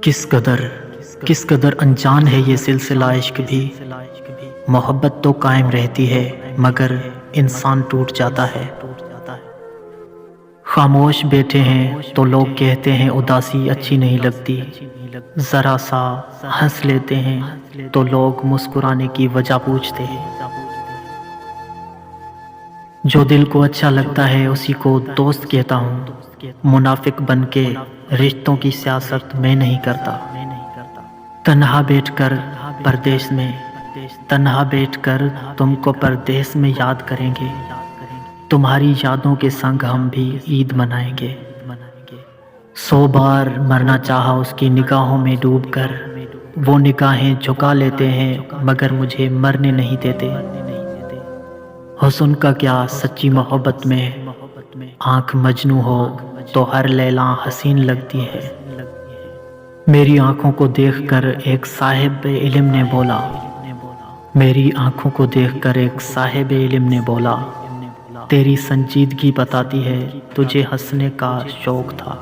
کس قدر انجان ہے یہ سلسلہ عشق بھی، محبت تو قائم رہتی ہے مگر انسان ٹوٹ جاتا ہے۔ خاموش بیٹھے ہیں تو لوگ کہتے ہیں اداسی اچھی نہیں لگتی، ذرا سا ہنس لیتے ہیں تو لوگ مسکرانے کی وجہ پوچھتے ہیں۔ جو دل کو اچھا لگتا ہے اسی کو دوست کہتا ہوں، منافق بن کے رشتوں کی سیاست میں نہیں کرتا۔ تنہا بیٹھ کر تم کو پردیس میں یاد کریں گے، تمہاری یادوں کے سنگ ہم بھی عید منائیں گے۔ 100 بار مرنا چاہا اس کی نگاہوں میں ڈوب کر، وہ نگاہیں جھکا لیتے ہیں مگر مجھے مرنے نہیں دیتے۔ حسن کا کیا سچی محبت میں، آنکھ مجنوں ہو تو ہر لیلا حسین لگتی ہے۔ میری آنکھوں کو دیکھ کر ایک صاحب علم نے بولا، تیری سنجیدگی بتاتی ہے تجھے ہنسنے کا شوق تھا۔